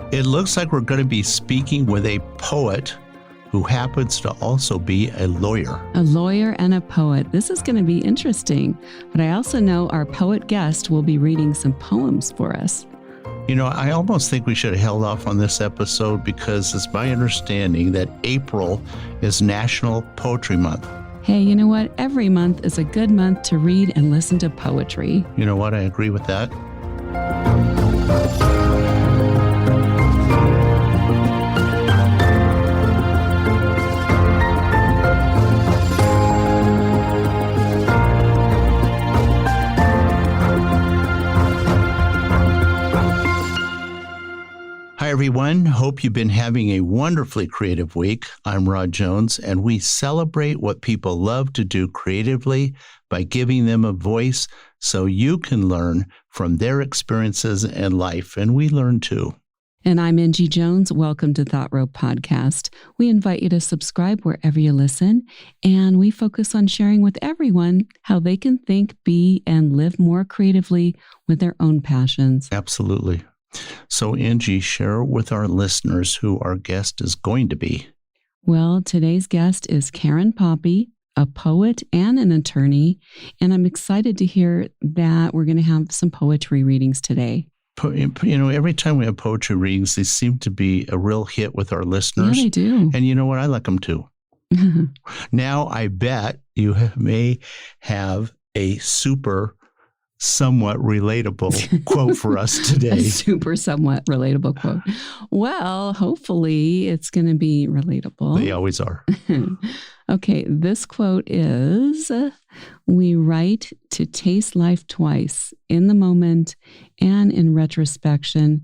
It looks like we're going to be speaking with a poet who happens to also be a lawyer. A lawyer and a poet. This is going to be interesting. But I also know our poet guest will be reading some poems for us. You know, I almost think we should have held off on this episode because it's my understanding that April is National Poetry Month. Hey, you know what? Every month is a good month to read and listen to poetry. You know what? I agree with that. Hi, everyone. Hope you've been having a wonderfully creative week. I'm Rod Jones, and we celebrate what people love to do creatively by giving them a voice so you can learn from their experiences in life, and we learn too. And I'm Inci Jones. Welcome to Thought Row Podcast. We invite you to subscribe wherever you listen, and we focus on sharing with everyone how they can think, be, and live more creatively with their own passions. Absolutely. So, Inci, share with our listeners who our guest is going to be. Well, today's guest is Karen Poppy, a poet and an attorney, and I'm excited to hear that we're going to have some poetry readings today. You know, every time we have poetry readings, they seem to be a real hit with our listeners. Yeah, they do. And you know what? I like them too. Now, I bet you may have a somewhat relatable quote for us today. A somewhat relatable quote. Well, hopefully it's going to be relatable. They always are. Okay, this quote is, "We write to taste life twice, in the moment and in retrospection,"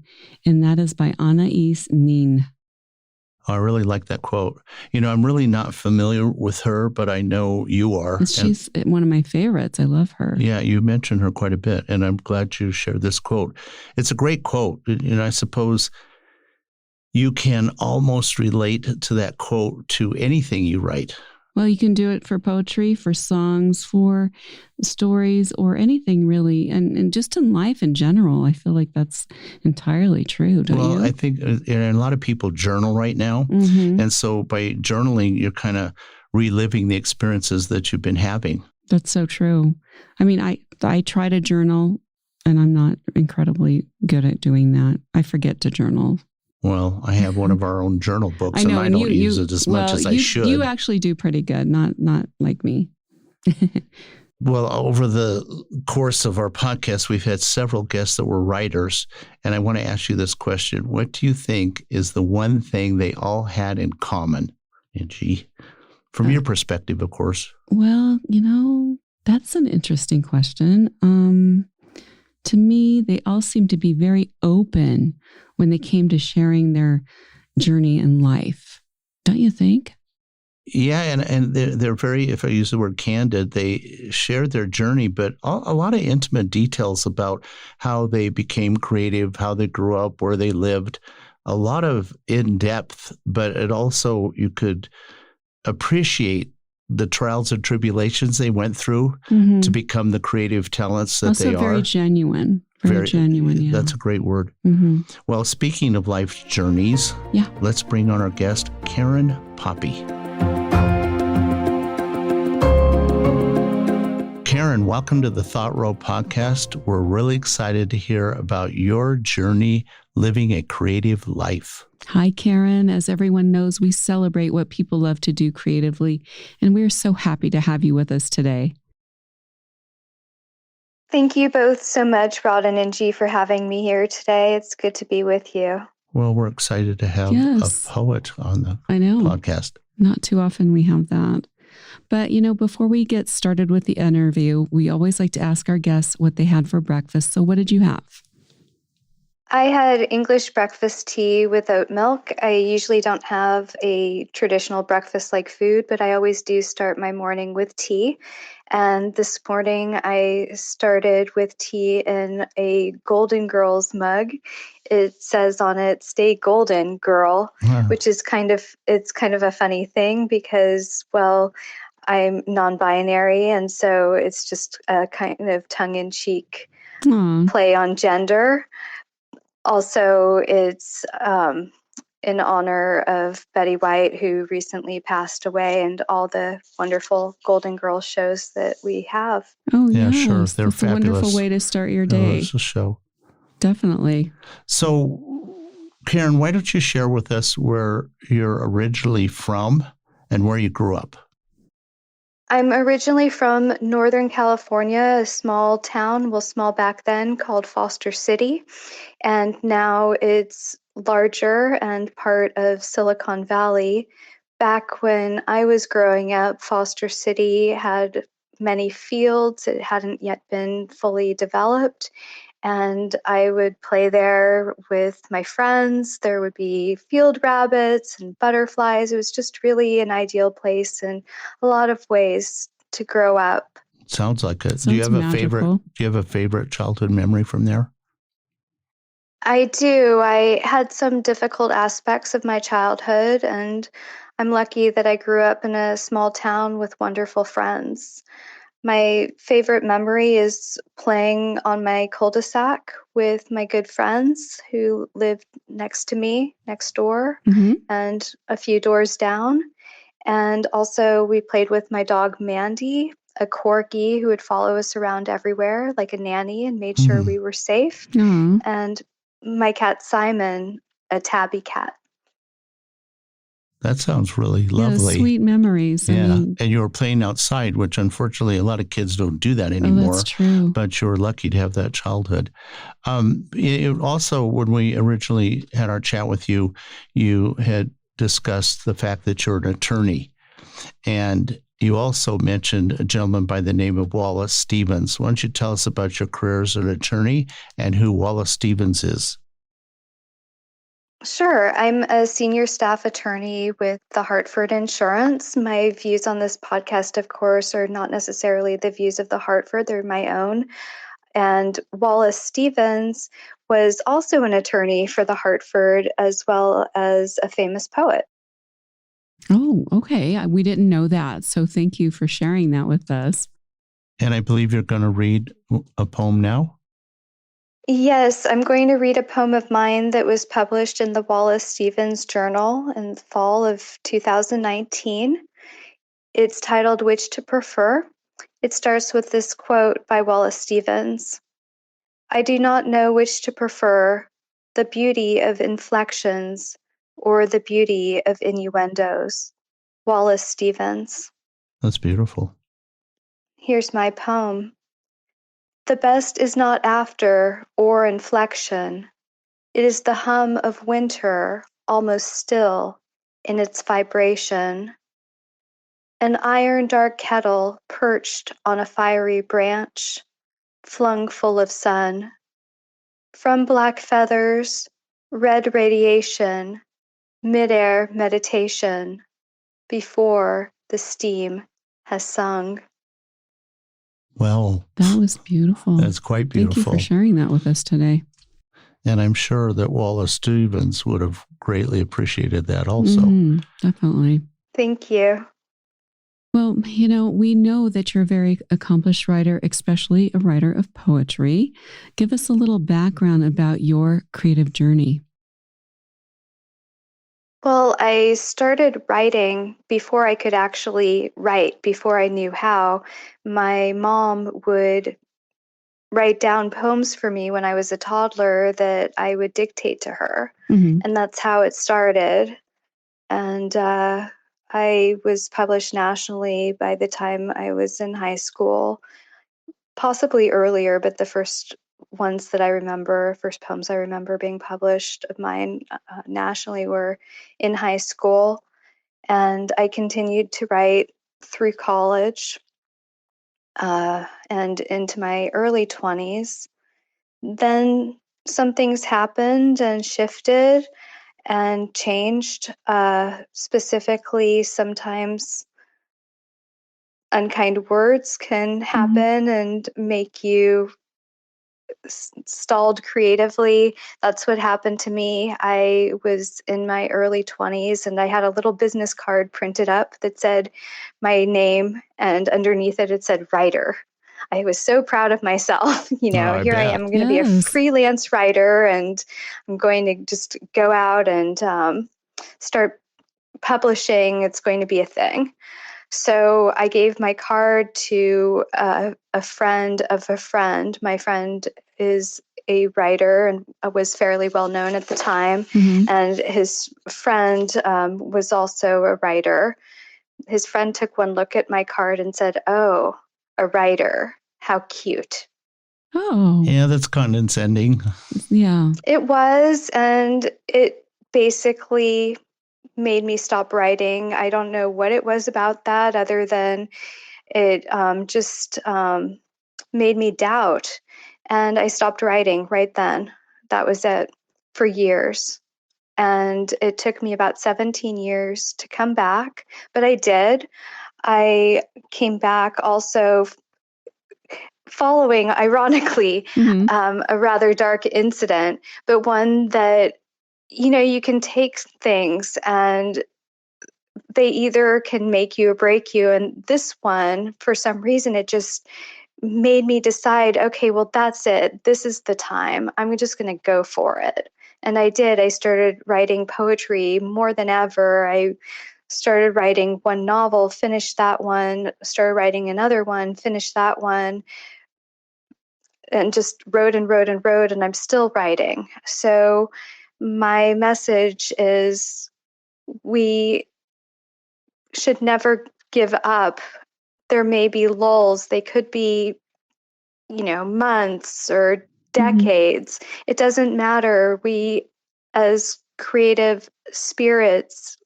and that is by Anais Nin. I really like that quote. You know, I'm really not familiar with her, but I know you are. She's one of my favorites. I love her. Yeah, you mentioned her quite a bit, and I'm glad you shared this quote. It's a great quote. You know, I suppose you can almost relate to that quote to anything you write. Well, you can do it for poetry, for songs, for stories, or anything really. And just in life in general, I feel like that's entirely true, don't you? Well, I think a lot of people journal right now. Mm-hmm. And so by journaling, you're kind of reliving the experiences that you've been having. That's so true. I mean, I try to journal, and I'm not incredibly good at doing that. I forget to journal. Well, I have one of our own journal books, and I don't use it as much as I should. You actually do pretty good, not like me. Well, over the course of our podcast, we've had several guests that were writers, and I want to ask you this question. What do you think is the one thing they all had in common, Inci? From your perspective, of course. Well, you know, that's an interesting question. To me, they all seem to be very open when they came to sharing their journey in life. Don't you think? Yeah, and they're very, if I use the word candid, they shared their journey, but a lot of intimate details about how they became creative, how they grew up, where they lived. A lot of in-depth, but it also, you could appreciate the trials and tribulations they went through to become the creative talents that also they are. Also very genuine. Very genuine, yeah. That's a great word. Well, speaking of life's journeys, let's bring on our guest, Karen Poppy. Karen, welcome to the Thought Row Podcast. We're really excited to hear about your journey living a creative life. Hi, Karen. As everyone knows, we celebrate what people love to do creatively, and we're so happy to have you with us today. Thank you both so much, Rod and Inci, for having me here today. It's good to be with you. Well, we're excited to have a poet on the podcast. Not too often we have that. But, you know, before we get started with the interview, we always like to ask our guests what they had for breakfast. So what did you have? I had English breakfast tea with oat milk. I usually don't have a traditional breakfast-like food, but I always do start my morning with tea. And this morning I started with tea in a Golden Girls mug. It says on it, "Stay golden, girl," which is kind of a funny thing because, well, I'm non-binary, and so it's just a kind of tongue-in-cheek play on gender. Also, it's in honor of Betty White, who recently passed away, and all the wonderful Golden Girls shows that we have. Oh, Yeah, yes. sure. They're That's a wonderful fabulous. way to start your day. It's a show. Definitely. So, Karen, why don't you share with us where you're originally from and where you grew up? I'm originally from Northern California, a small town, well, small back then, called Foster City. And now it's larger and part of Silicon Valley. Back when I was growing up, Foster City had many fields. It hadn't yet been fully developed. And I would play there with my friends. There would be field rabbits and butterflies. It was just really an ideal place in a lot of ways to grow up. Sounds like it. Sounds Do you have magical. a favorite childhood memory from there? I do. I had some difficult aspects of my childhood, and I'm lucky that I grew up in a small town with wonderful friends. My favorite memory is playing on my cul-de-sac with my good friends who lived next to me, next door, Mm-hmm. and a few doors down. And also, we played with my dog Mandy, a corgi who would follow us around everywhere like a nanny and made sure we were safe. Aw. And my cat Simon, a tabby cat. That sounds really Yeah, lovely. sweet memories. I Yeah. mean, And you were playing outside, which unfortunately a lot of kids don't do that oh, anymore. that's true. But you were lucky to have that childhood. It also, when we originally had our chat with you, you had discussed the fact that you're an attorney. And you also mentioned a gentleman by the name of Wallace Stevens. Why don't you tell us about your career as an attorney and who Wallace Stevens is? Sure. I'm a senior staff attorney with the Hartford Insurance. My views on this podcast, of course, are not necessarily the views of the Hartford, they're my own. And Wallace Stevens was also an attorney for the Hartford, as well as a famous poet. Oh, okay. We didn't know that. So thank you for sharing that with us. And I believe you're going to read a poem now? Yes, I'm going to read a poem of mine that was published in the Wallace Stevens Journal in the fall of 2019. It's titled Which to Prefer. It starts with this quote by Wallace Stevens. I do not know which to prefer, the beauty of inflections or the beauty of innuendos. Wallace Stevens. That's beautiful. Here's my poem. The best is not after or inflection. It is the hum of winter, almost still in its vibration. An iron dark kettle perched on a fiery branch, flung full of sun. From black feathers, red radiation, midair meditation, before the steam has sung. Well, That was beautiful. that's quite beautiful. Thank you for sharing that with us today. And I'm sure that Wallace Stevens would have greatly appreciated that also. Definitely. Thank you. Well, we know that you're a very accomplished writer, especially a writer of poetry. Give us a little background about your creative journey. Well, I started writing before I could actually write, before I knew how. My mom would write down poems for me when I was a toddler that I would dictate to her. Mm-hmm. And that's how it started. And I was published nationally by the time I was in high school, possibly earlier, but the first ones that I remember, first poems I remember being published of mine nationally were in high school. And I continued to write through college and into my early 20s. Then some things happened and shifted and changed. Specifically, sometimes unkind words can happen and make you stalled creatively. That's what happened to me. I was in my early 20s and I had a little business card printed up that said my name, and underneath it, it said writer. I was so proud of myself. Oh, I Here I bet. am, I'm going to be a freelance writer, and I'm going to just go out and start publishing. It's going to be a thing. So I gave my card to a friend of a friend. My friend is a writer and was fairly well known at the time. Mm-hmm. And his friend was also a writer. His friend took one look at my card and said, "Oh, a writer. How cute." Oh. Yeah, that's condescending. Yeah. It was, and it basically made me stop writing. I don't know what it was about that other than it just made me doubt. And I stopped writing right then. That was it for years. And it took me about 17 years to come back, but I did. I came back also following, ironically, a rather dark incident, but one that, you can take things and they either can make you or break you. And this one, for some reason, it just made me decide, okay, well, that's it. This is the time. I'm just going to go for it. And I did. I started writing poetry more than ever. I started writing one novel, finished that one, started writing another one, finished that one, and just wrote and wrote and wrote. And I'm still writing. So my message is we should never give up. There may be lulls. They could be, months or decades. It doesn't matter. We, as creative spirits,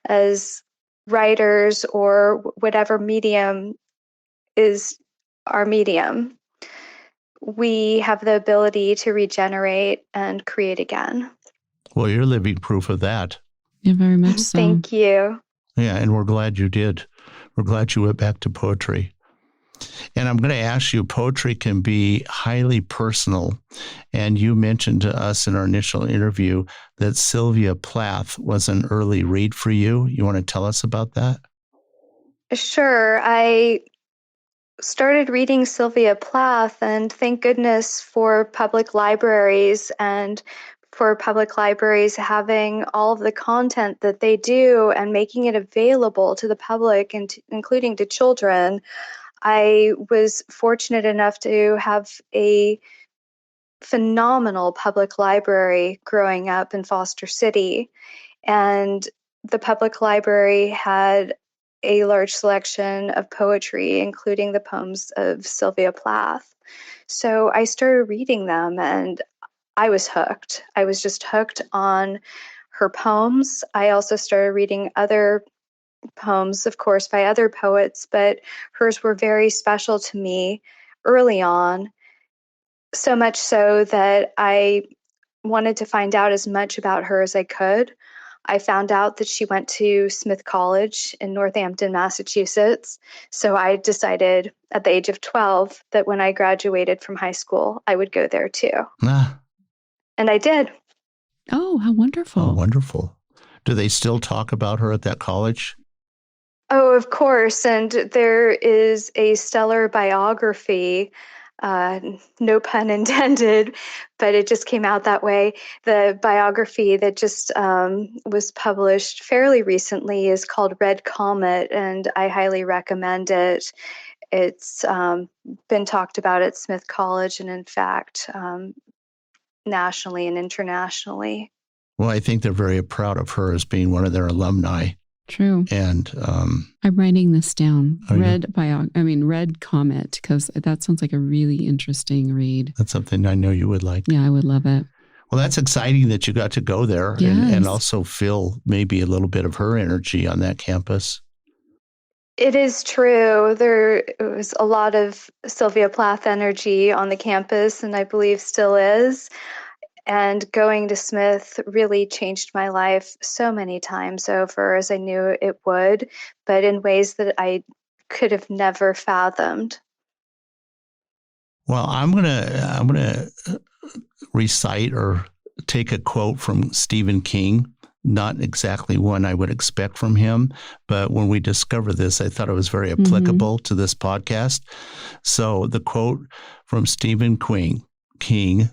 as writers, or whatever medium is our medium, we have the ability to regenerate and create again. Well, you're living proof of that. Yeah, very much so. Thank you. Yeah, and we're glad you did. We're glad you went back to poetry. And I'm going to ask you, poetry can be highly personal. And you mentioned to us in our initial interview that Sylvia Plath was an early read for you. You want to tell us about that? Sure. I started reading Sylvia Plath, and thank goodness for public libraries and for public libraries having all of the content that they do and making it available to the public and including to children. I was fortunate enough to have a phenomenal public library growing up in Foster City, and the public library had a large selection of poetry, including the poems of Sylvia Plath. So I started reading them, and I was hooked. I was just hooked on her poems. I also started reading other poems, of course, by other poets, but hers were very special to me early on, so much so that I wanted to find out as much about her as I could. I found out that she went to Smith College in Northampton, Massachusetts. So I decided at the age of 12 that when I graduated from high school, I would go there too. And I did. Oh, how wonderful. Oh, wonderful. Do they still talk about her at that college? Oh, of course. And there is a stellar biography, no pun intended, but it just came out that way. The biography that just was published fairly recently is called Red Comet, and I highly recommend it. It's been talked about at Smith College and, in fact, nationally and internationally. Well, I think they're very proud of her as being one of their alumni. True. And I'm writing this down. Red Comet, because that sounds like a really interesting read. That's something I know you would like. Yeah, I would love it. Well, that's exciting that you got to go there and also feel maybe a little bit of her energy on that campus. It is true. There was a lot of Sylvia Plath energy on the campus, and I believe still is. And going to Smith really changed my life so many times over, as I knew it would, but in ways that I could have never fathomed. Well, I'm gonna recite or take a quote from Stephen King not exactly one I would expect from him, but when we discovered this, I thought it was very applicable to this podcast. So the quote from Stephen King,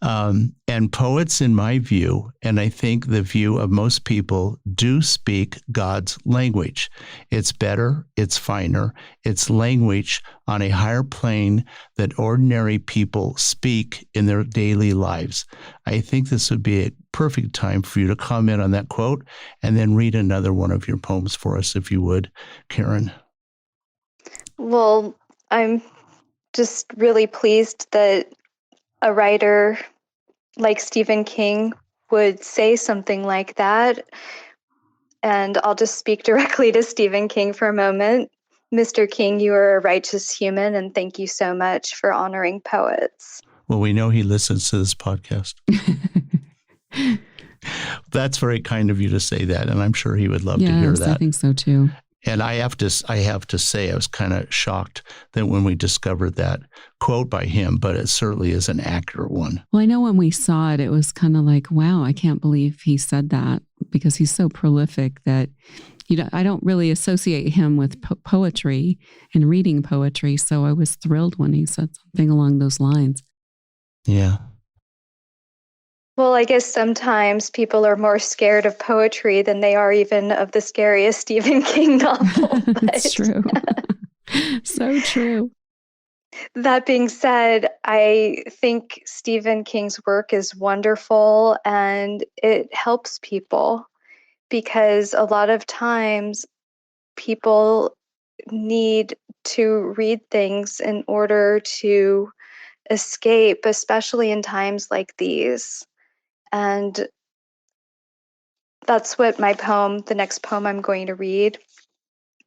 and poets, in my view, and I think the view of most people, do speak God's language. It's better, it's finer, it's language on a higher plane that ordinary people speak in their daily lives. I think this would be a perfect time for you to comment on that quote and then read another one of your poems for us, if you would, Karen. Well, I'm just really pleased that a writer like Stephen King would say something like that. And I'll just speak directly to Stephen King for a moment. Mr. King, you are a righteous human, and thank you so much for honoring poets. Well, we know he listens to this podcast. That's very kind of you to say that, and I'm sure he would love to hear that. I think so too. And I have to say, I was kind of shocked that when we discovered that quote by him, but it certainly is an accurate one. Well, I know when we saw it, it was kind of like, wow, I can't believe he said that, because he's so prolific that I don't really associate him with poetry and reading poetry. So I was thrilled when he said something along those lines. Yeah. Well, I guess sometimes people are more scared of poetry than they are even of the scariest Stephen King novel. That's true. So true. That being said, I think Stephen King's work is wonderful and it helps people, because a lot of times people need to read things in order to escape, especially in times like these. And that's what the next poem I'm going to read,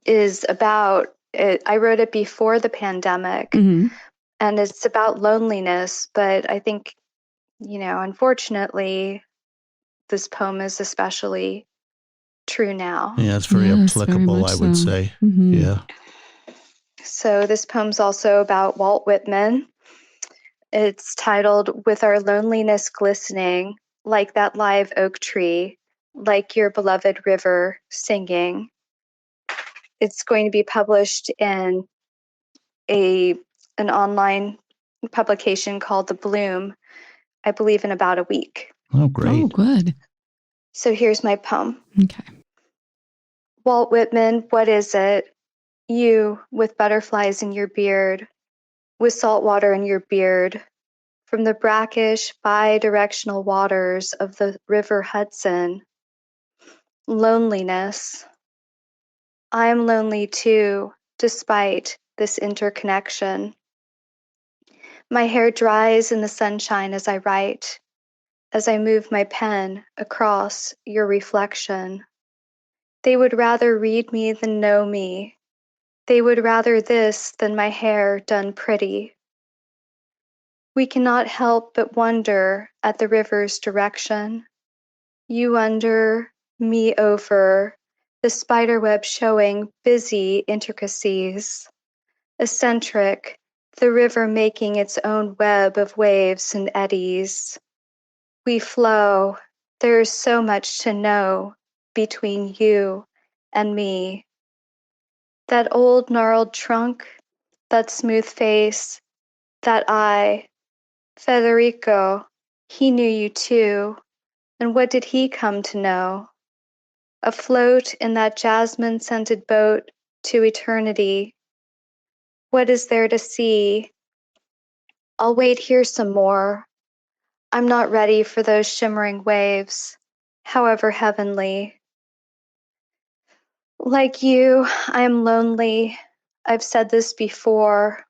is about. I wrote it before the pandemic, and it's about loneliness. But I think, unfortunately, this poem is especially true now. Yeah, it's very applicable, I would say. Yeah. So this poem's also about Walt Whitman. It's titled, "With Our Loneliness Glistening, Like That Live Oak Tree, Like Your Beloved River Singing." It's going to be published in an online publication called The Bloom, I believe in about a week. Oh, great. Oh, good. So here's my poem. Okay. Walt Whitman, what is it? You, with butterflies in your beard, with salt water in your beard, from the brackish, bi-directional waters of the River Hudson. Loneliness. I am lonely too, despite this interconnection. My hair dries in the sunshine as I write, as I move my pen across your reflection. They would rather read me than know me. They would rather this than my hair done pretty. We cannot help but wonder at the river's direction. You under, me over, the spiderweb showing busy intricacies. Eccentric, the river making its own web of waves and eddies. We flow, there is so much to know between you and me. That old gnarled trunk, that smooth face, that eye, Federico, he knew you too, and what did he come to know? Afloat in that jasmine-scented boat to eternity. What is there to see? I'll wait here some more. I'm not ready for those shimmering waves, however heavenly. Like you, I am lonely. I've said this before.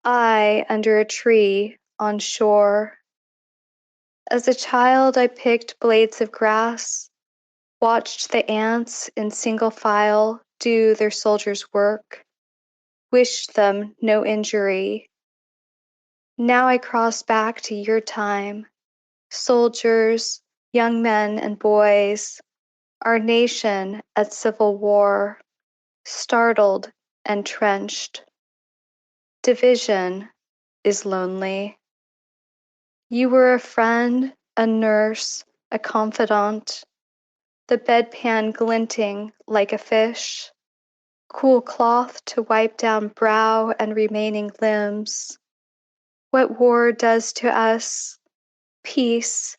I under a tree on shore. As a child, I picked blades of grass, watched the ants in single file do their soldiers' work, wished them no injury. Now I cross back to your time, soldiers, young men and boys, our nation at civil war, startled and trenched. Division is lonely. You were a friend, a nurse, a confidant. the bedpan glinting like a fish, cool cloth to wipe down brow and remaining limbs. What war does to us, peace,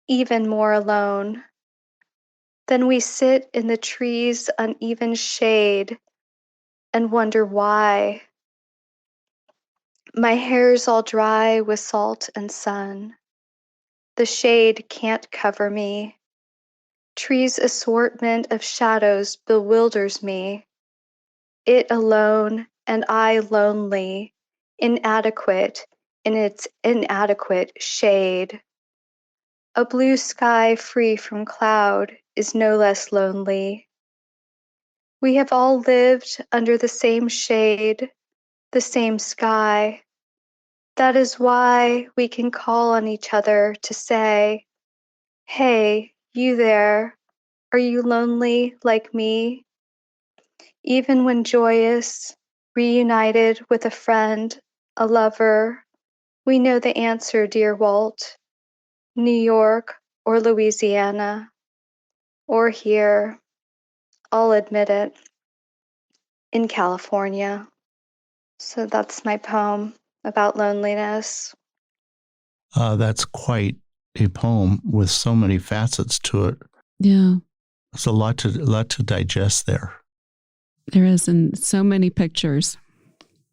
even more alone. Then we sit in the trees' uneven shade and wonder why. My hair's all dry with salt and sun. The shade can't cover me. Trees' assortment of shadows bewilders me. It alone and I lonely, inadequate in its inadequate shade. A blue sky free from cloud is no less lonely. We have all lived under the same shade, the same sky. That is why we can call on each other to say, "Hey, you there, are you lonely like me?" Even when joyous, reunited with a friend, a lover, we know the answer, dear Walt. New York or Louisiana, or here, I'll admit it, in California. So that's my poem about loneliness. That's quite a poem with so many facets to it. Yeah. There's a lot to digest there. There is, and so many pictures.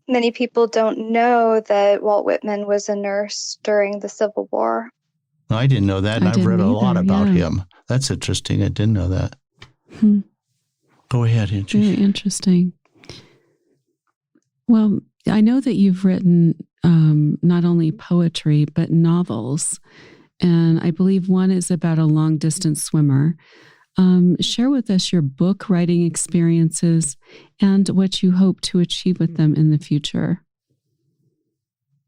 Many people don't know that Walt Whitman was a nurse during the Civil War. I didn't know that, and I've read a lot about yeah. him. That's interesting. I didn't know that. Hmm. Go ahead, Inci. Very interesting. Well, I know that you've written not only poetry, but novels. And I believe one is about a long distance swimmer. Share with us your book writing experiences and what you hope to achieve with them in the future.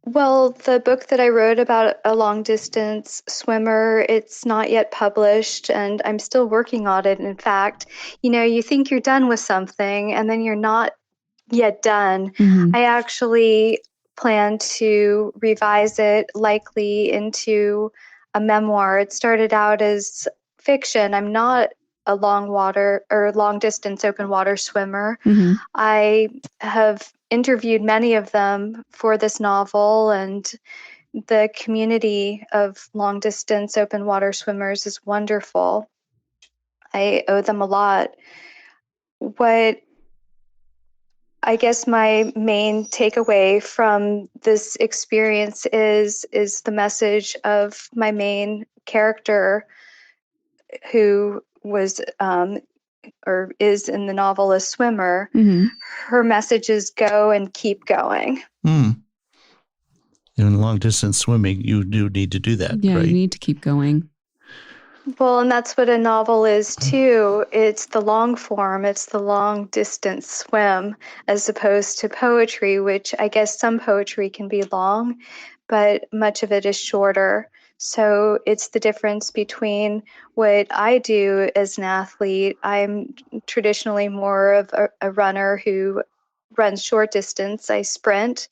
Well, the book that I wrote about a long distance swimmer, it's not yet published and I'm still working on it. In fact, you think you're done with something and then you're not yet done. Mm-hmm. I actually plan to revise it likely into a memoir. It started out as fiction. I'm not a long distance open water swimmer. Mm-hmm. I have interviewed many of them for this novel, and the community of long distance open water swimmers is wonderful. I owe them a lot. What I guess my main takeaway from this experience is the message of my main character, who was or is in the novel a swimmer. Mm-hmm. Her message is go and keep going. In long distance swimming, you do need to do that. Yeah, right? you need to keep going. Well, and that's what a novel is too. It's the long form, it's the long distance swim, as opposed to poetry, which I guess some poetry can be long, but much of it is shorter. So it's the difference between what I do as an athlete. I'm traditionally more of a runner who runs short distance, I sprint,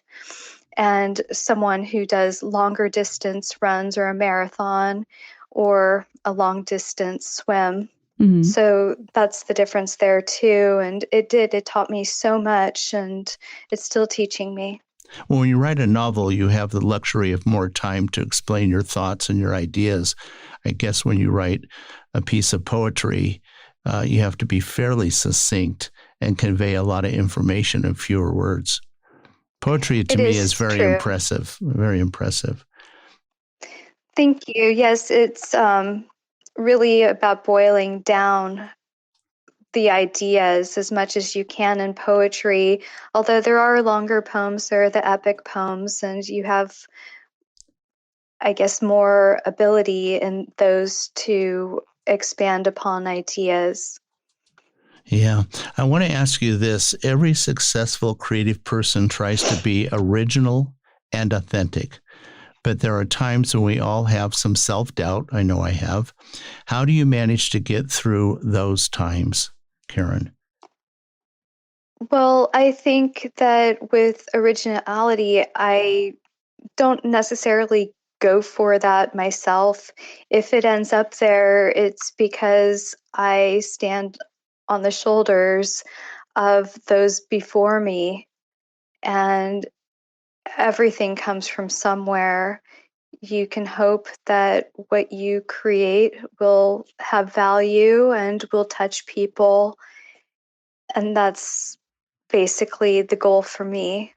and someone who does longer distance runs or a marathon or a long distance swim. Mm-hmm. So that's the difference there too. And it taught me so much, and it's still teaching me. Well, when you write a novel, you have the luxury of more time to explain your thoughts and your ideas. I guess when you write a piece of poetry, you have to be fairly succinct and convey a lot of information in fewer words. Poetry to me is very impressive, very impressive. Thank you. Yes, it's really about boiling down the ideas as much as you can in poetry. Although there are longer poems, there are the epic poems, and you have, I guess, more ability in those to expand upon ideas. Yeah. I want to ask you this. Every successful creative person tries to be original and authentic, but there are times when we all have some self-doubt. I know I have. How do you manage to get through those times, Karen? Well, I think that with originality, I don't necessarily go for that myself. If it ends up there, it's because I stand on the shoulders of those before me, and everything comes from somewhere. You can hope that what you create will have value and will touch people. And that's basically the goal for me.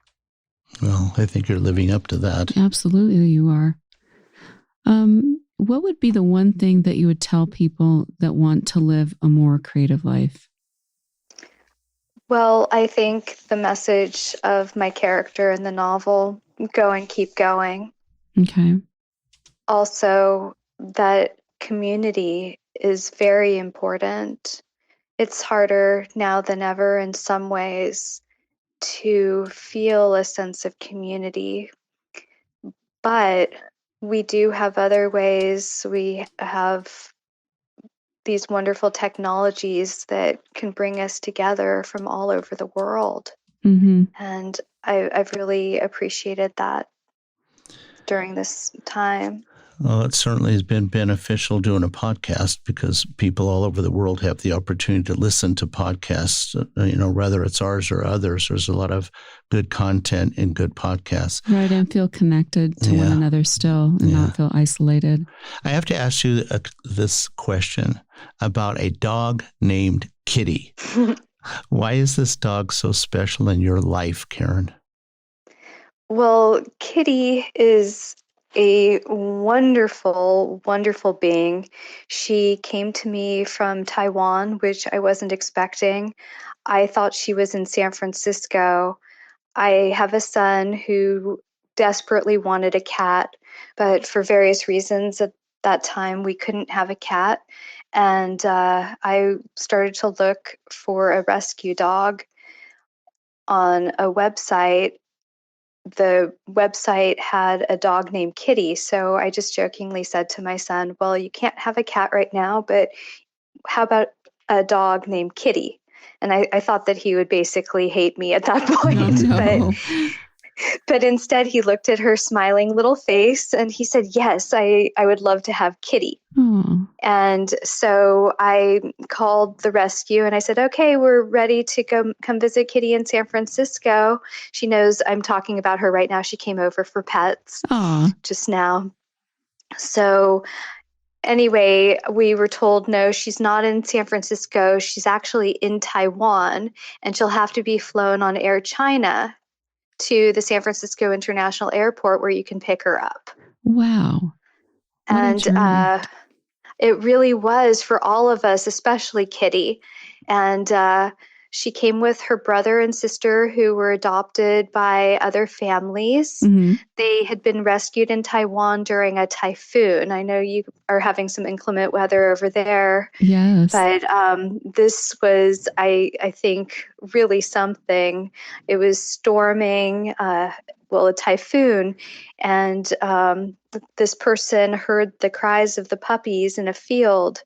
Well, I think you're living up to that. Absolutely, you are. What would be the one thing that you would tell people that want to live a more creative life? Well, I think the message of my character in the novel, go and keep going. Okay. Also, that community is very important. It's harder now than ever in some ways to feel a sense of community, but we do have other ways. We have these wonderful technologies that can bring us together from all over the world. Mm-hmm. And I've really appreciated that during this time. Well, it certainly has been beneficial doing a podcast because people all over the world have the opportunity to listen to podcasts, whether it's ours or others. There's a lot of good content in good podcasts. Right, and feel connected to one another still and not feel isolated. I have to ask you this question about a dog named Kitty. Why is this dog so special in your life, Karen? Well, Kitty is a wonderful, wonderful being. She came to me from Taiwan, which I wasn't expecting. I thought she was in San Francisco. I have a son who desperately wanted a cat, but for various reasons at that time we couldn't have a cat. And I started to look for a rescue dog on a website. The website had a dog named Kitty. So I just jokingly said to my son, well, you can't have a cat right now, but how about a dog named Kitty? And I thought that he would basically hate me at that point. No. But instead he looked at her smiling little face and he said, yes, I would love to have Kitty. Aww. And so I called the rescue and I said, okay, we're ready to come visit Kitty in San Francisco. She knows I'm talking about her right now. She came over for pets just now. So anyway, we were told, no, she's not in San Francisco. She's actually in Taiwan, and she'll have to be flown on Air China to the San Francisco International Airport where you can pick her up. Wow. And it really was for all of us, especially Kitty. And she came with her brother and sister who were adopted by other families. Mm-hmm. They had been rescued in Taiwan during a typhoon. I know you are having some inclement weather over there. Yes. But this was, I think, really something. It was storming, a typhoon, and this person heard the cries of the puppies in a field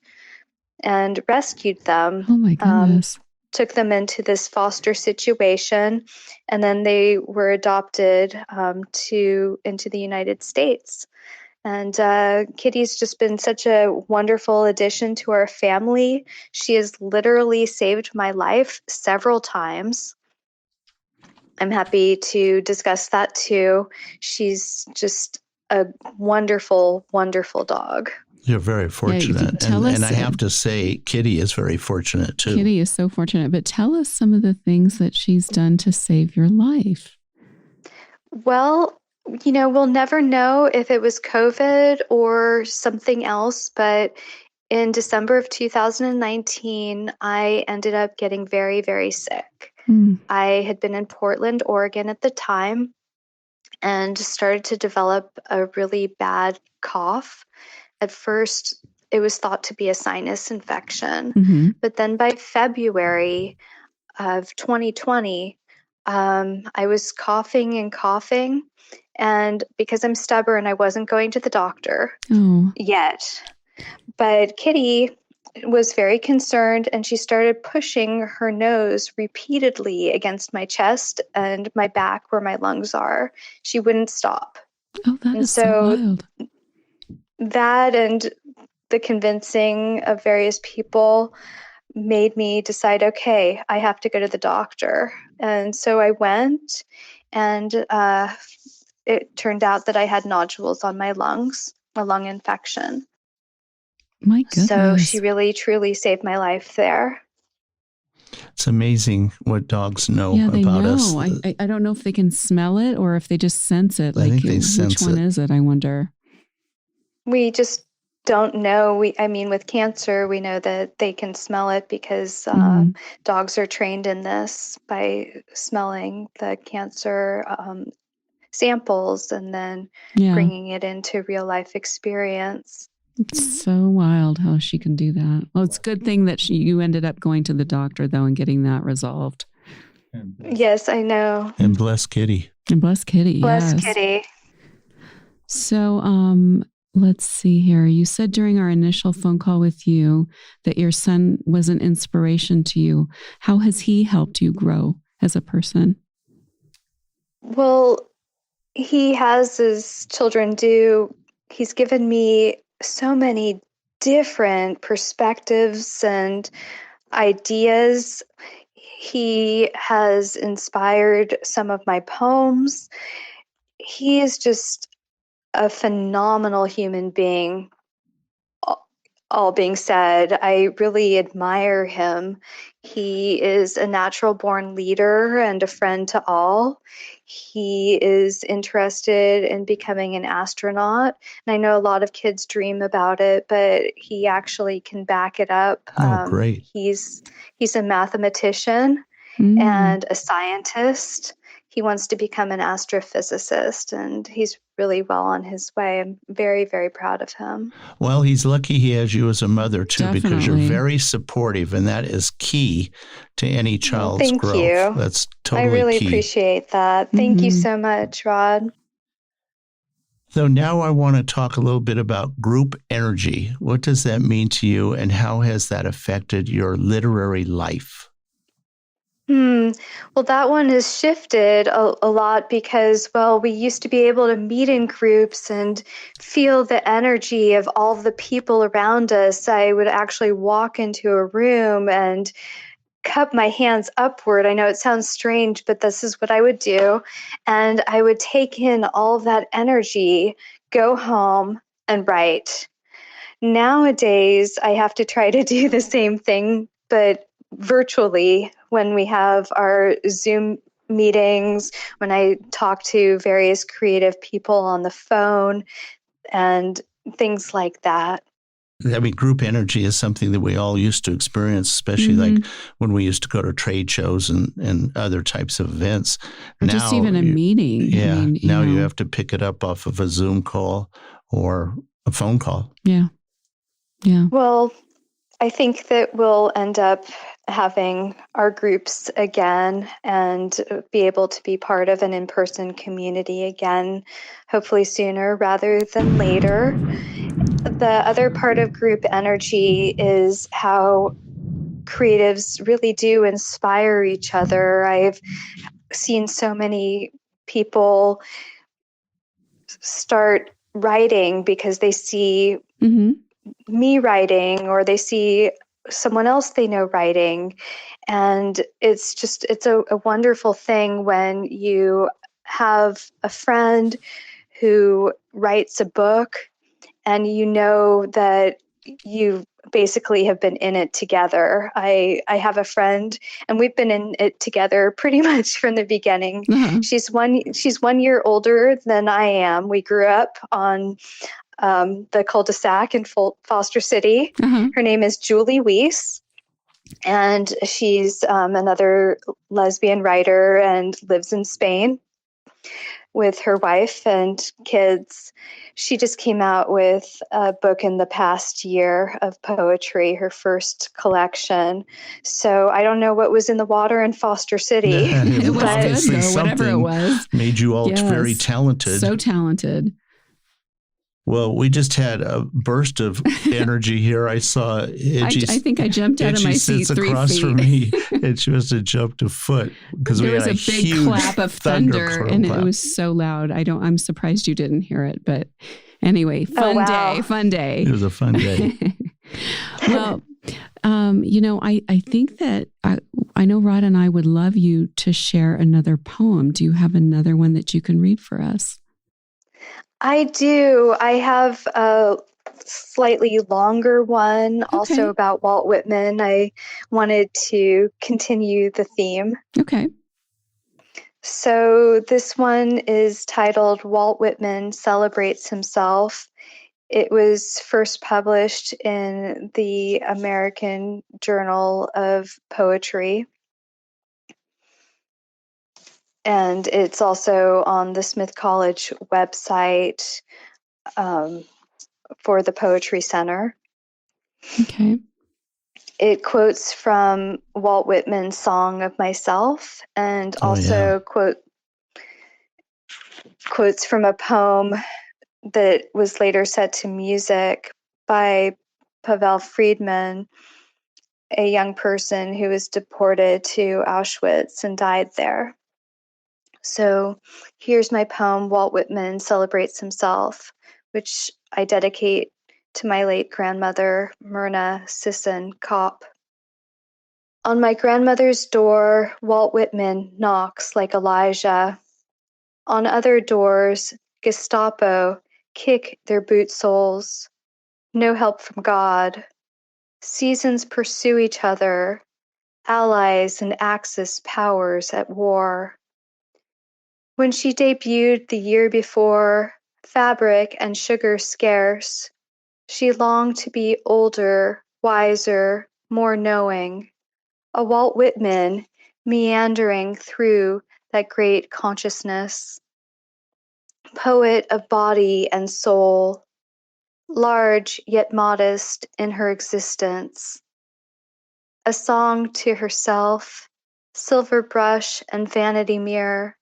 and rescued them. Oh my goodness. Took them into this foster situation, and then they were adopted into the United States. And Kitty's just been such a wonderful addition to our family. She has literally saved my life several times. I'm happy to discuss that too. She's just a wonderful, wonderful dog. You're very fortunate. And I have to say, Kitty is very fortunate too. Kitty is so fortunate. But tell us some of the things that she's done to save your life. Well, we'll never know if it was COVID or something else, but in December of 2019, I ended up getting very, very sick. I had been in Portland, Oregon at the time and started to develop a really bad cough. At first, it was thought to be a sinus infection, but then by February of 2020, I was coughing and coughing. And because I'm stubborn, I wasn't going to the doctor yet. But Kitty was very concerned, and she started pushing her nose repeatedly against my chest and my back where my lungs are. She wouldn't stop. Oh, that is so wild. That and the convincing of various people made me decide, okay, I have to go to the doctor. And so I went, and it turned out that I had nodules on my lungs, a lung infection. My goodness. So she really, truly saved my life there. It's amazing what dogs know they about know. us. I don't know if they can smell it or if they just sense it. I think they sense which one it. is it, I wonder? We just don't know. With cancer, we know that they can smell it because dogs are trained in this by smelling the cancer samples and then bringing it into real life experience. It's so wild how she can do that. Well, it's a good thing that you ended up going to the doctor, though, and getting that resolved. Yes, I know. And bless Kitty. And bless Kitty, Bless yes. Kitty. So let's see here. You said during our initial phone call with you that your son was an inspiration to you. How has he helped you grow as a person? Well, he has, as children do, he's given me so many different perspectives and ideas. He has inspired some of my poems. He is just a phenomenal human being. All being said, I really admire him. He is a natural born leader and a friend to all. He is interested in becoming an astronaut. And I know a lot of kids dream about it, but he actually can back it up. Great. He's a mathematician and a scientist. He wants to become an astrophysicist, and he's really well on his way. I'm very, very proud of him. Well, he's lucky he has you as a mother, too, Definitely. because you're very supportive, and that is key to any child's growth. Thank you. That's totally key. I really key. appreciate that. Thank you so much, Rod. So now I want to talk a little bit about group energy. What does that mean to you, and how has that affected your literary life? Well, that one has shifted a lot because, we used to be able to meet in groups and feel the energy of all the people around us. I would actually walk into a room and cup my hands upward. I know it sounds strange, but this is what I would do. And I would take in all of that energy, go home, and write. Nowadays, I have to try to do the same thing, but virtually when we have our Zoom meetings, when I talk to various creative people on the phone and things like that. I mean, group energy is something that we all used to experience, especially like when we used to go to trade shows and other types of events. Or now, just even a meeting. Yeah. Now you have to pick it up off of a Zoom call or a phone call. Yeah. Yeah. Well, I think that we'll end up having our groups again and be able to be part of an in-person community again, hopefully sooner rather than later. The other part of group energy is how creatives really do inspire each other. I've seen so many people start writing because they see me writing, or they see someone else they know writing. And it's a wonderful thing when you have a friend who writes a book and you know that you basically have been in it together. I have a friend, and we've been in it together pretty much from the beginning. She's 1 year older than I am. We grew up on the cul-de-sac in Foster City. Her name is Julie Weiss, and she's another lesbian writer and lives in Spain with her wife and kids. She just came out with a book in the past year of poetry, her first collection. So I don't know what was in the water in Foster City. It was good, though, whatever it was. Made you all very talented. So talented. Well, we just had a burst of energy here. I saw Inci. I think I jumped out of my seat 3 feet. Sits across from me, and she must have jumped a foot because we had a big clap of thunder, and it was so loud. I'm surprised you didn't hear it, but Anyway, Oh, fun day, wow. fun day. It was a fun day. Well, I think that I know Rod and I would love you to share another poem. Do you have another one that you can read for us? I do. I have a slightly longer one, also Okay. about Walt Whitman. I wanted to continue the theme. Okay. So this one is titled Walt Whitman Celebrates Himself. It was first published in the American Journal of Poetry. And it's also on the Smith College website for the Poetry Center. Okay. It quotes from Walt Whitman's Song of Myself, and also quotes from a poem that was later set to music by Pavel Friedman, a young person who was deported to Auschwitz and died there. So here's my poem, Walt Whitman Celebrates Himself, which I dedicate to my late grandmother, Myrna Sisson Kopp. On my grandmother's door, Walt Whitman knocks like Elijah. On other doors, Gestapo kick their boot soles. No help from God. Seasons pursue each other, allies and Axis powers at war. When she debuted the year before, fabric and sugar scarce, she longed to be older, wiser, more knowing, a Walt Whitman meandering through that great consciousness, poet of body and soul, large yet modest in her existence, a song to herself, silver brush and vanity mirror,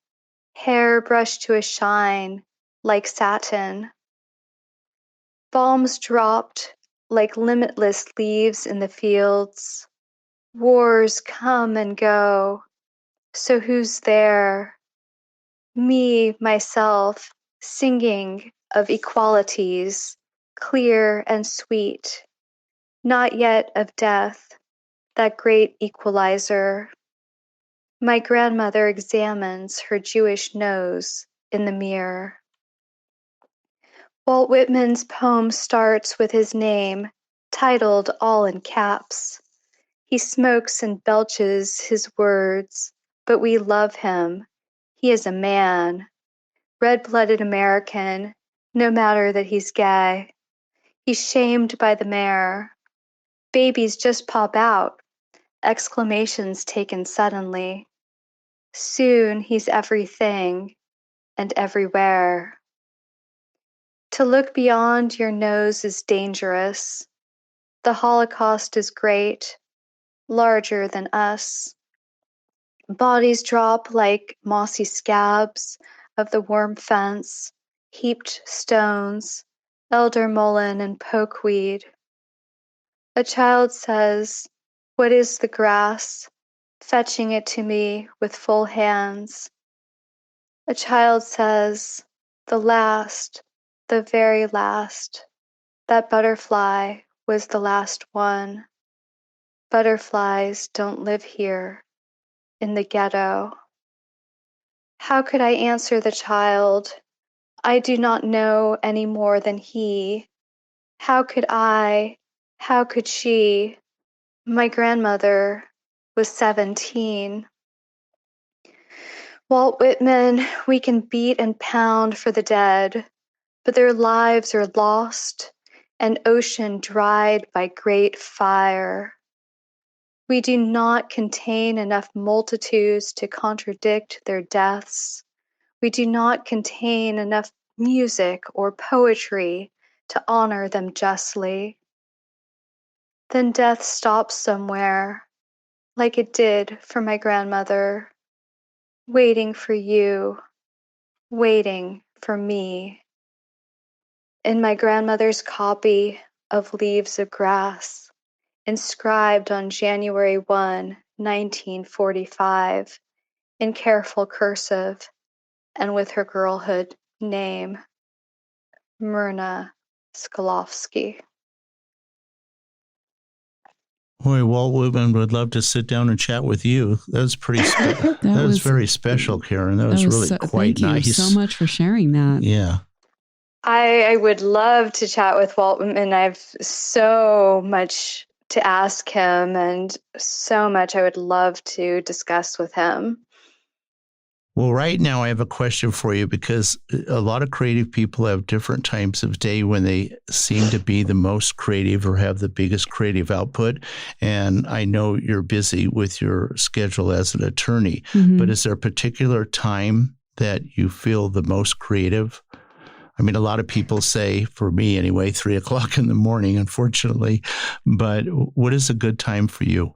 hair brushed to a shine like satin, bombs dropped like limitless leaves in the fields, wars come and go, so who's there? Me, myself, singing of equalities, clear and sweet, not yet of death, that great equalizer. My grandmother examines her Jewish nose in the mirror. Walt Whitman's poem starts with his name, titled all in caps. He smokes and belches his words, but we love him. He is a man, red-blooded American, no matter that he's gay. He's shamed by the mayor. Babies just pop out, exclamations taken suddenly. Soon he's everything and everywhere. To look beyond your nose is dangerous. The Holocaust is great, larger than us. Bodies drop like mossy scabs of the worm fence, heaped stones, elder mullein and pokeweed. A child says, "What is the grass?" fetching it to me with full hands. A child says, "The last, the very last, that butterfly was the last one. Butterflies don't live here, in the ghetto." How could I answer the child? I do not know any more than he. How could I? How could she? My grandmother was 17. Walt Whitman, we can beat and pound for the dead, but their lives are lost, an ocean dried by great fire. We do not contain enough multitudes to contradict their deaths. We do not contain enough music or poetry to honor them justly. Then death stops somewhere, like it did for my grandmother, waiting for you, waiting for me. In my grandmother's copy of Leaves of Grass, inscribed on January 1, 1945, in careful cursive and with her girlhood name. Myrna Skolovsky. Boy, Walt Whitman would love to sit down and chat with you. That was that was very special, Karen. That was really quite nice. Thank you so much for sharing that. Yeah. I would love to chat with Walt Whitman. I have so much to ask him and so much I would love to discuss with him. Well, right now I have a question for you because a lot of creative people have different times of day when they seem to be the most creative or have the biggest creative output. And I know you're busy with your schedule as an attorney, but is there a particular time that you feel the most creative? I mean, a lot of people say, for me anyway, 3:00 in the morning, unfortunately, but what is a good time for you?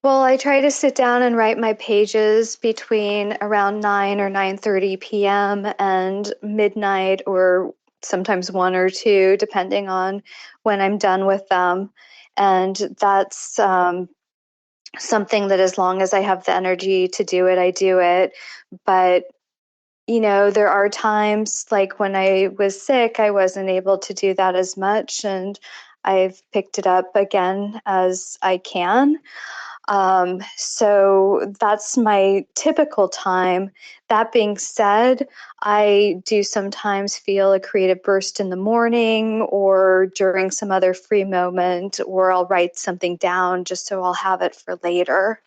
Well, I try to sit down and write my pages between around 9 or 9:30 p.m. and midnight, or sometimes 1 or 2, depending on when I'm done with them. And that's something that as long as I have the energy to do it, I do it. But there are times like when I was sick, I wasn't able to do that as much, and I've picked it up again as I can. So that's my typical time. That being said, I do sometimes feel a creative burst in the morning or during some other free moment, or I'll write something down just so I'll have it for later.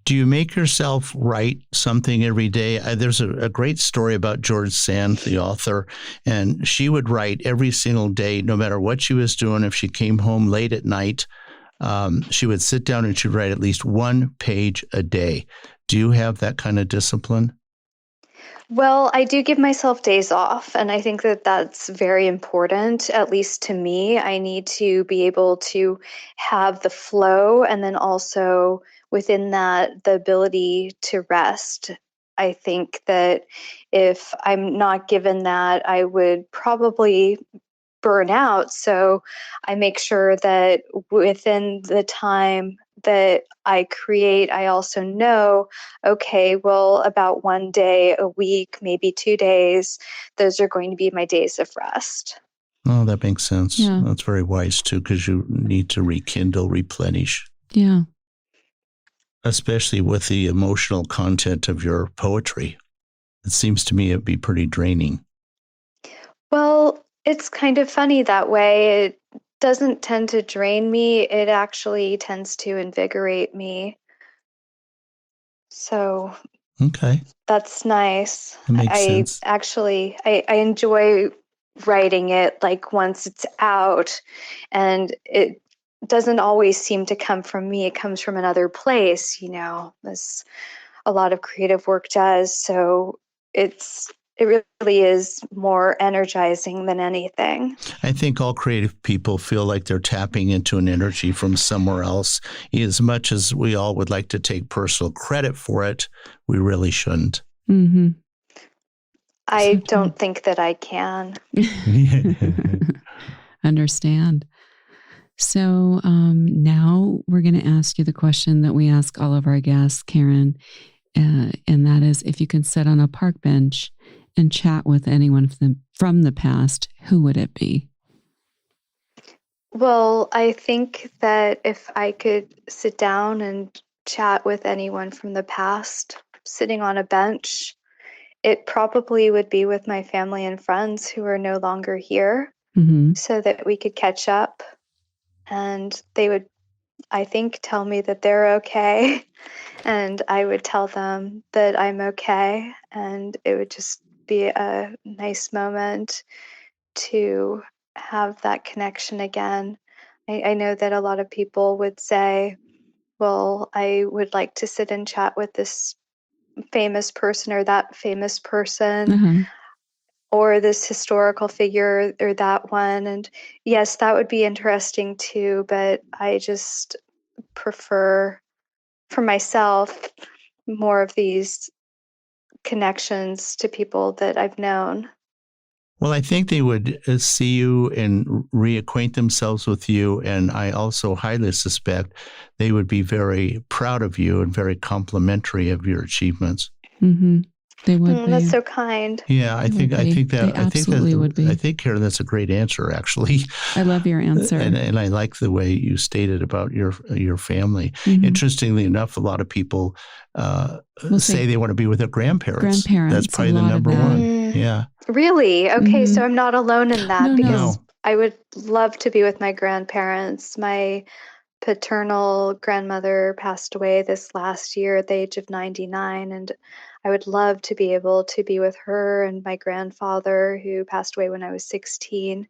Do you make yourself write something every day? There's a great story about George Sand, the author, and she would write every single day, no matter what she was doing. If she came home late at night, she would sit down and she'd write at least 1 page a day. Do you have that kind of discipline? Well, I do give myself days off, and I think that that's very important, at least to me. I need to be able to have the flow and then also within that, the ability to rest. I think that if I'm not given that, I would probably burn out. So I make sure that within the time that I create, I also know, okay, well, about 1 day a week, maybe 2 days, those are going to be my days of rest. Oh, that makes sense. Yeah. That's very wise too, because you need to rekindle, replenish. Yeah. Especially with the emotional content of your poetry. It seems to me it'd be pretty draining. Well, it's kind of funny that way. It doesn't tend to drain me. It actually tends to invigorate me. So Okay. that's nice. That makes I sense. actually I enjoy writing it like once it's out, and it doesn't always seem to come from me. It comes from another place, as a lot of creative work does. So it really is more energizing than anything. I think all creative people feel like they're tapping into an energy from somewhere else. As much as we all would like to take personal credit for it, we really shouldn't. Mm-hmm. I don't think that I can. Understand. So now we're going to ask you the question that we ask all of our guests, Karen, and that is, if you could sit on a park bench and chat with anyone from the past, who would it be? Well, I think that if I could sit down and chat with anyone from the past, sitting on a bench, it probably would be with my family and friends who are no longer here, so that we could catch up, and they would, I think, tell me that they're okay, and I would tell them that I'm okay, and it would just be a nice moment to have that connection again. I know that a lot of people would say, well, I would like to sit and chat with this famous person or that famous person, or this historical figure or that one. And yes, that would be interesting too, but I just prefer for myself more of these connections to people that I've known. Well, I think they would see you and reacquaint themselves with you. And I also highly suspect they would be very proud of you and very complimentary of your achievements. Mm-hmm. They would be. That's so kind. Yeah, I think absolutely would be. I think, Karen, that's a great answer, actually. I love your answer. And I like the way you stated about your family. Mm-hmm. Interestingly enough, a lot of people say they want to be with their grandparents. That's probably the number one. Yeah. Really? Okay, so I'm not alone in that because No. I would love to be with my grandparents. My paternal grandmother passed away this last year at the age of 99, and I would love to be able to be with her and my grandfather, who passed away when I was 16,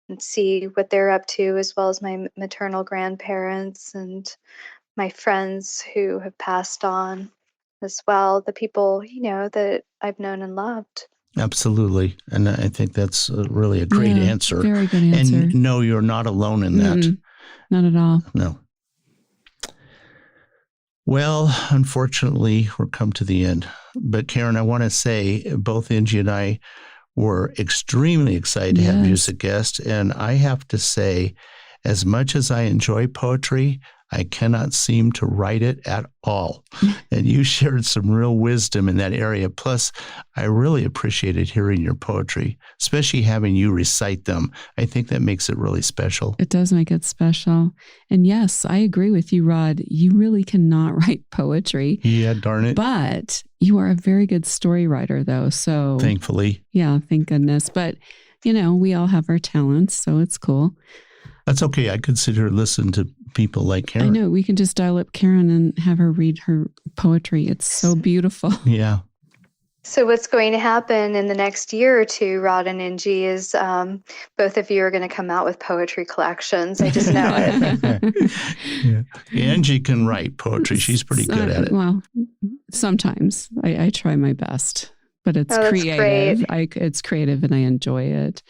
and see what they're up to, as well as my maternal grandparents and my friends who have passed on as well, the people, that I've known and loved. Absolutely. And I think that's really a great answer. Very good answer. And no, you're not alone in that. Not at all. No. Well, unfortunately, we're come to the end. But Karen, I want to say both Inci and I were extremely excited to have you as a guest. And I have to say, as much as I enjoy poetry, I cannot seem to write it at all. And you shared some real wisdom in that area. Plus, I really appreciated hearing your poetry, especially having you recite them. I think that makes it really special. It does make it special. And yes, I agree with you, Rod. You really cannot write poetry. Yeah, darn it. But you are a very good story writer, though. So thankfully. Yeah, thank goodness. But, we all have our talents, so it's cool. That's okay. I consider listen to people like Karen. I know. We can just dial up Karen and have her read her poetry. It's so beautiful. Yeah. So what's going to happen in the next year or two, Rod and Inci, is both of you are going to come out with poetry collections. I just know it. Yeah. Inci can write poetry. She's pretty good at it. Well, sometimes I try my best, but it's creative. It's creative and I enjoy it.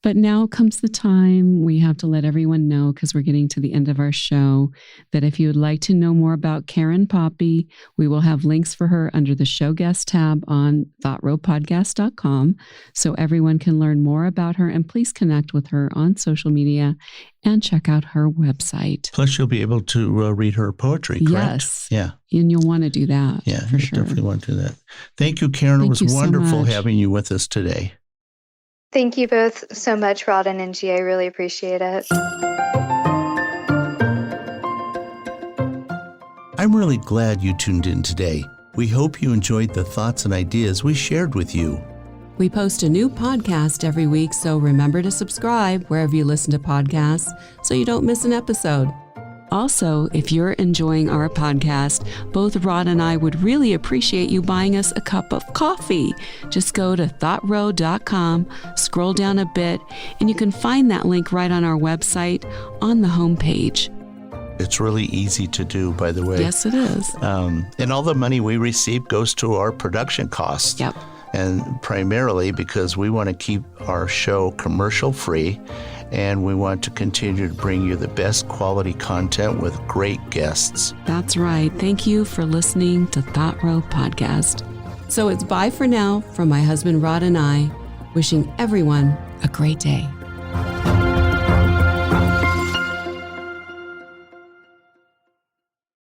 But now comes the time we have to let everyone know, because we're getting to the end of our show, that if you would like to know more about Karen Poppy, we will have links for her under the show guest tab on thoughtropodcast.com, so everyone can learn more about her. And please connect with her on social media and check out her website. Plus, you'll be able to read her poetry, correct? Yes. Yeah. And you'll want to do that. Yeah, for sure. Definitely want to do that. Thank you, Karen. It was wonderful having you with us today. Thank you both so much, Rod and Inci. I really appreciate it. I'm really glad you tuned in today. We hope you enjoyed the thoughts and ideas we shared with you. We post a new podcast every week, so remember to subscribe wherever you listen to podcasts so you don't miss an episode. Also, if you're enjoying our podcast, both Rod and I would really appreciate you buying us a cup of coffee. Just go to thoughtro.com, scroll down a bit, and you can find that link right on our website on the homepage. It's really easy to do, by the way. Yes, it is. And all the money we receive goes to our production costs. Yep. And primarily because we want to keep our show commercial free, and we want to continue to bring you the best quality content with great guests. That's right. Thank you for listening to Thought Row Podcast. So it's bye for now from my husband Rod and I, wishing everyone a great day.